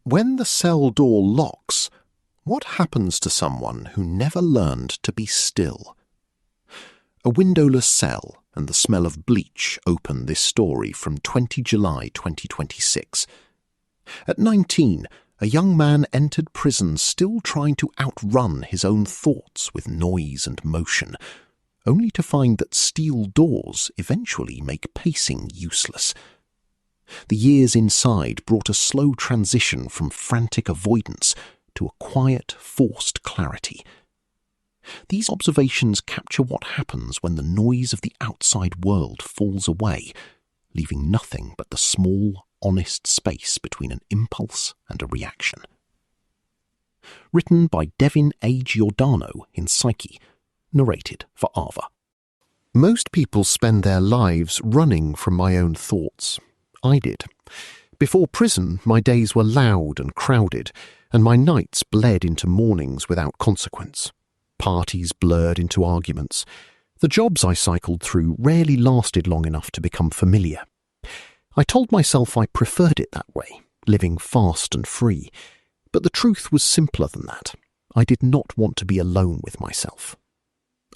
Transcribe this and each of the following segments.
When the cell door locks, what happens to someone who never learned to be still? A windowless cell and the smell of bleach open this story from 20 July 2026. At 19, a young man entered prison still trying to outrun his own thoughts with noise and motion, only to find that steel doors eventually make pacing useless. The years inside brought a slow transition from frantic avoidance to a quiet, forced clarity. These observations capture what happens when the noise of the outside world falls away, leaving nothing but the small, honest space between an impulse and a reaction. Written by Devin A. Giordano in Psyche, narrated for Ava. Most people spend their lives running from my own thoughts. I did. Before prison, my days were loud and crowded, and my nights bled into mornings without consequence. Parties blurred into arguments. The jobs I cycled through rarely lasted long enough to become familiar. I told myself I preferred it that way, living fast and free, but the truth was simpler than that. I did not want to be alone with myself.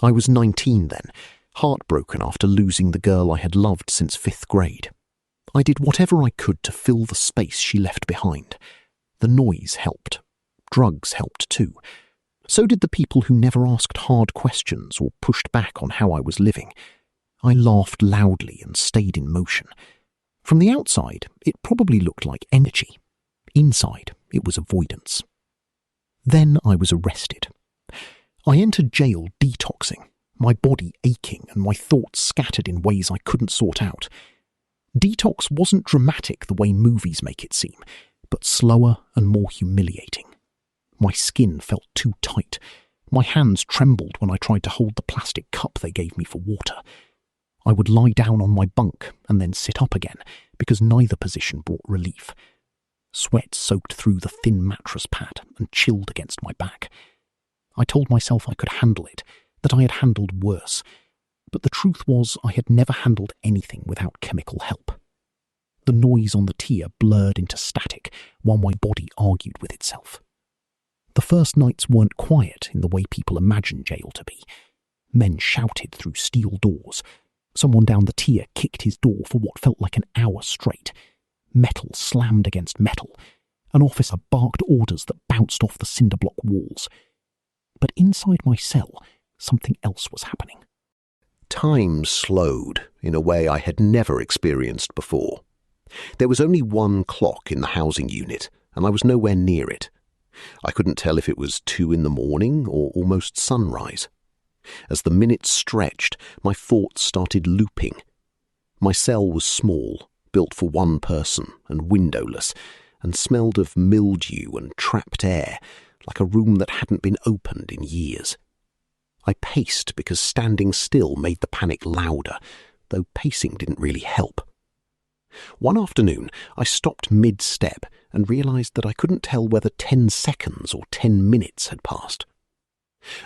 I was 19 then, heartbroken after losing the girl I had loved since 5th grade. I did whatever I could to fill the space she left behind. The noise helped. Drugs helped too. So did the people who never asked hard questions or pushed back on how I was living. I laughed loudly and stayed in motion. From the outside, it probably looked like energy. Inside, it was avoidance. Then I was arrested. I entered jail detoxing, my body aching and my thoughts scattered in ways I couldn't sort out. Detox wasn't dramatic the way movies make it seem, but slower and more humiliating. My skin felt too tight. My hands trembled when I tried to hold the plastic cup they gave me for water. I would lie down on my bunk and then sit up again, because neither position brought relief. Sweat soaked through the thin mattress pad and chilled against my back. I told myself I could handle it, that I had handled worse. But the truth was I had never handled anything without chemical help. The noise on the tier blurred into static while my body argued with itself. The first nights weren't quiet in the way people imagine jail to be. Men shouted through steel doors. Someone down the tier kicked his door for what felt like an hour straight. Metal slammed against metal. An officer barked orders that bounced off the cinder block walls. But inside my cell, something else was happening. Time slowed in a way I had never experienced before. There was only one clock in the housing unit, and I was nowhere near it. I couldn't tell if it was 2 in the morning or almost sunrise. As the minutes stretched, my thoughts started looping. My cell was small, built for one person and windowless, and smelled of mildew and trapped air, like a room that hadn't been opened in years. I paced because standing still made the panic louder, though pacing didn't really help. One afternoon, I stopped mid-step and realized that I couldn't tell whether 10 seconds or 10 minutes had passed.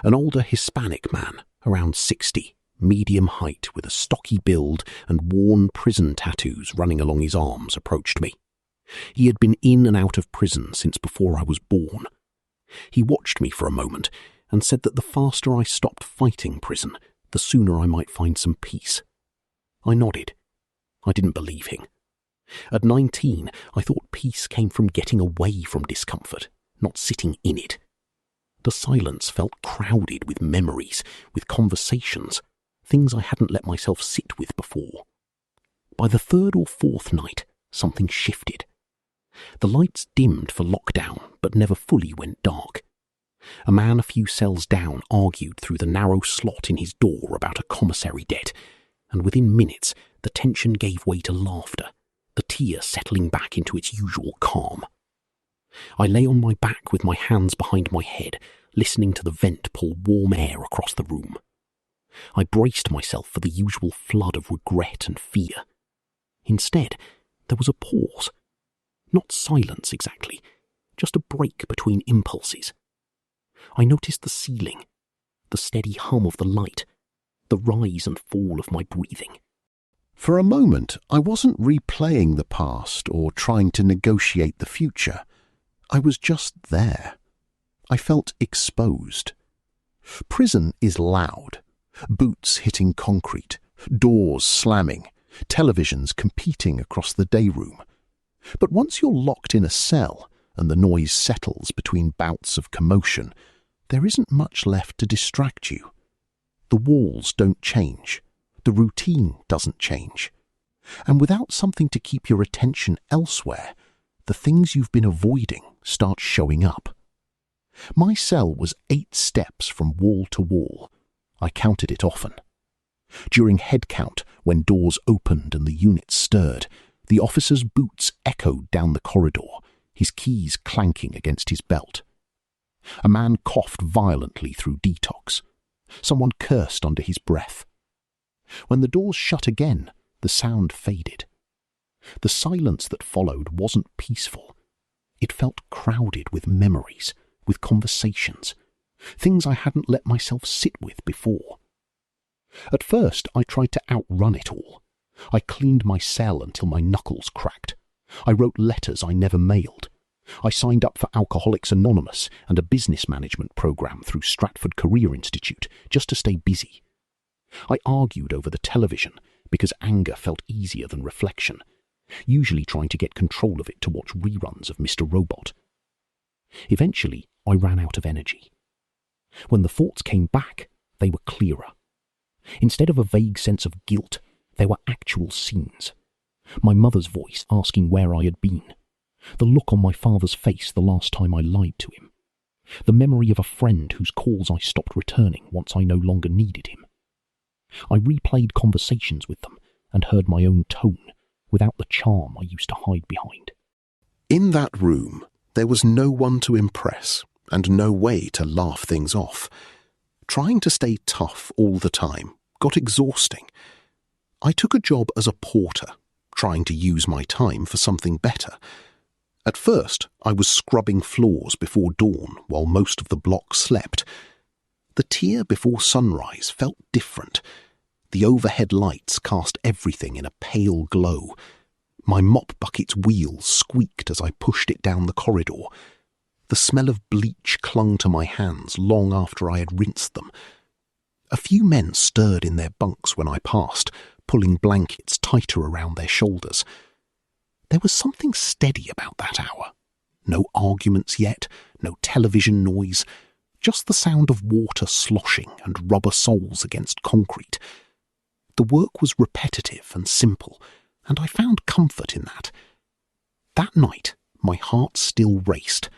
An older Hispanic man, around 60, medium height with a stocky build and worn prison tattoos running along his arms, approached me. He had been in and out of prison since before I was born. He watched me for a moment and said that the faster I stopped fighting prison, the sooner I might find some peace. I nodded. I didn't believe him. At 19, I thought peace came from getting away from discomfort, not sitting in it. The silence felt crowded with memories, with conversations, things I hadn't let myself sit with before. By the 3rd or 4th night, something shifted. The lights dimmed for lockdown, but never fully went dark. A man a few cells down argued through the narrow slot in his door about a commissary debt, and within minutes the tension gave way to laughter, the tier settling back into its usual calm. I lay on my back with my hands behind my head, listening to the vent pull warm air across the room. I braced myself for the usual flood of regret and fear. Instead, there was a pause. Not silence exactly, just a break between impulses. I noticed the ceiling, the steady hum of the light, the rise and fall of my breathing. For a moment, I wasn't replaying the past or trying to negotiate the future. I was just there. I felt exposed. Prison is loud. Boots hitting concrete, doors slamming, televisions competing across the day room. But once you're locked in a cell and the noise settles between bouts of commotion, there isn't much left to distract you. The walls don't change. The routine doesn't change. And without something to keep your attention elsewhere, the things you've been avoiding start showing up. My cell was 8 steps from wall to wall. I counted it often. During head count, when doors opened and the unit stirred, the officer's boots echoed down the corridor, his keys clanking against his belt. A man coughed violently through detox. Someone cursed under his breath. When the doors shut again, the sound faded. The silence that followed wasn't peaceful. It felt crowded with memories, with conversations, things I hadn't let myself sit with before. At first, I tried to outrun it all. I cleaned my cell until my knuckles cracked. I wrote letters I never mailed. I signed up for Alcoholics Anonymous and a business management program through Stratford Career Institute just to stay busy. I argued over the television because anger felt easier than reflection, usually trying to get control of it to watch reruns of Mr. Robot. Eventually, I ran out of energy. When the thoughts came back, they were clearer. Instead of a vague sense of guilt, they were actual scenes. My mother's voice asking where I had been. The look on my father's face the last time I lied to him. The memory of a friend whose calls I stopped returning once I no longer needed him. I replayed conversations with them and heard my own tone without the charm I used to hide behind. In that room, there was no one to impress and no way to laugh things off. Trying to stay tough all the time got exhausting. I took a job as a porter, trying to use my time for something better. At first, I was scrubbing floors before dawn while most of the block slept. The tier before sunrise felt different. The overhead lights cast everything in a pale glow. My mop bucket's wheels squeaked as I pushed it down the corridor. The smell of bleach clung to my hands long after I had rinsed them. A few men stirred in their bunks when I passed, pulling blankets tighter around their shoulders. There was something steady about that hour. No arguments yet, no television noise, just the sound of water sloshing and rubber soles against concrete. The work was repetitive and simple, and I found comfort in that. That night, my heart still raced,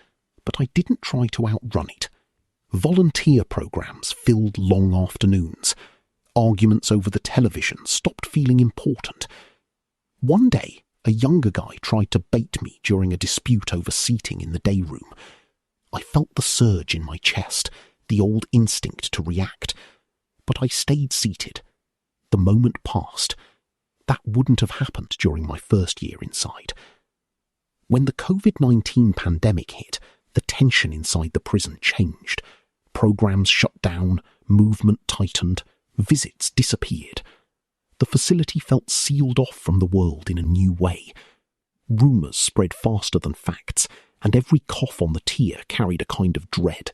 but I didn't try to outrun it. Volunteer programs filled long afternoons. Arguments over the television stopped feeling important. One day, a younger guy tried to bait me during a dispute over seating in the day room. I felt the surge in my chest, the old instinct to react. But I stayed seated. The moment passed. That wouldn't have happened during my first year inside. When the COVID-19 pandemic hit, the tension inside the prison changed. Programs shut down, movement tightened, visits disappeared. The facility felt sealed off from the world in a new way. Rumours spread faster than facts, and every cough on the tier carried a kind of dread.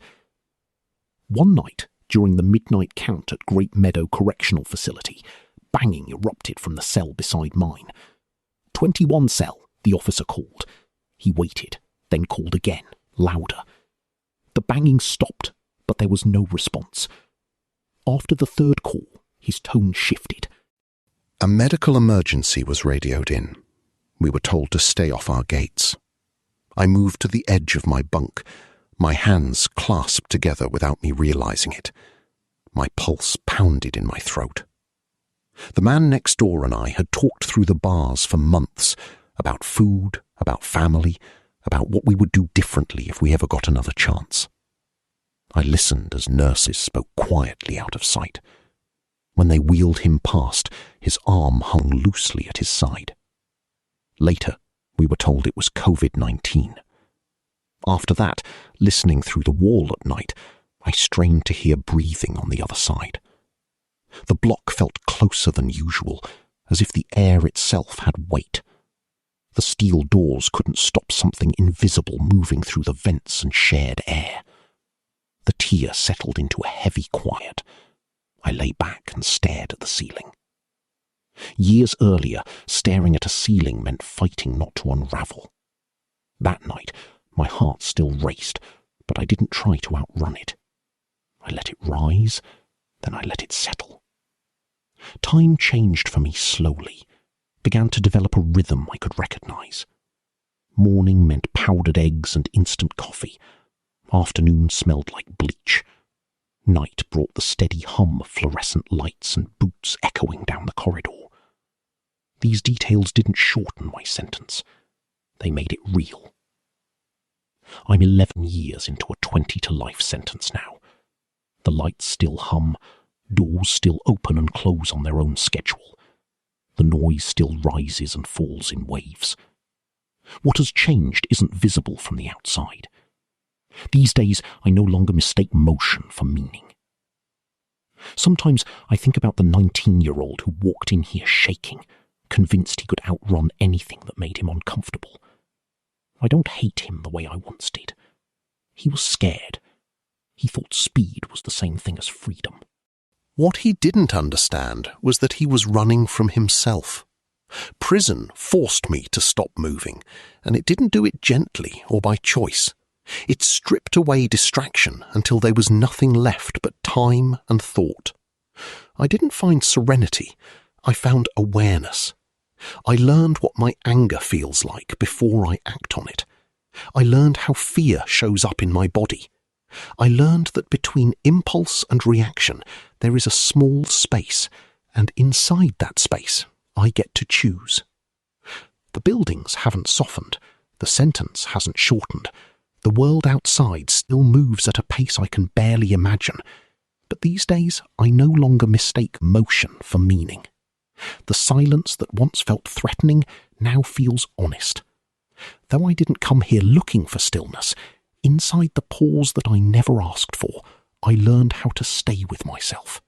One night, during the midnight count at Great Meadow Correctional Facility, banging erupted from the cell beside mine. 21 cell, the officer called. He waited, then called again, louder. The banging stopped, but there was no response. After the third call, his tone shifted. A medical emergency was radioed in. We were told to stay off our gates. I moved to the edge of my bunk, my hands clasped together without me realizing it. My pulse pounded in my throat. The man next door and I had talked through the bars for months about food, about family, about what we would do differently if we ever got another chance. I listened as nurses spoke quietly out of sight. When they wheeled him past, his arm hung loosely at his side. Later, we were told it was COVID-19. After that, listening through the wall at night, I strained to hear breathing on the other side. The block felt closer than usual, as if the air itself had weight. The steel doors couldn't stop something invisible moving through the vents and shared air. The tear settled into a heavy quiet. I lay back and stared at the ceiling. Years earlier, staring at a ceiling meant fighting not to unravel. That night, my heart still raced, but I didn't try to outrun it. I let it rise, then I let it settle. Time changed for me slowly, began to develop a rhythm I could recognize. Morning meant powdered eggs and instant coffee. Afternoon smelled like bleach. Night brought the steady hum of fluorescent lights and boots echoing down the corridor. These details didn't shorten my sentence. They made it real. I'm 11 years into a 20-to-life sentence now. The lights still hum, doors still open and close on their own schedule. The noise still rises and falls in waves. What has changed isn't visible from the outside. These days, I no longer mistake motion for meaning. Sometimes I think about the 19-year-old who walked in here shaking, convinced he could outrun anything that made him uncomfortable. I don't hate him the way I once did. He was scared. He thought speed was the same thing as freedom. What he didn't understand was that he was running from himself. Prison forced me to stop moving, and it didn't do it gently or by choice. It stripped away distraction until there was nothing left but time and thought. I didn't find serenity. I found awareness. I learned what my anger feels like before I act on it. I learned how fear shows up in my body. I learned that between impulse and reaction, there is a small space, and inside that space, I get to choose. The buildings haven't softened. The sentence hasn't shortened. The world outside still moves at a pace I can barely imagine. But these days, I no longer mistake motion for meaning. The silence that once felt threatening now feels honest. Though I didn't come here looking for stillness, inside the pause that I never asked for, I learned how to stay with myself.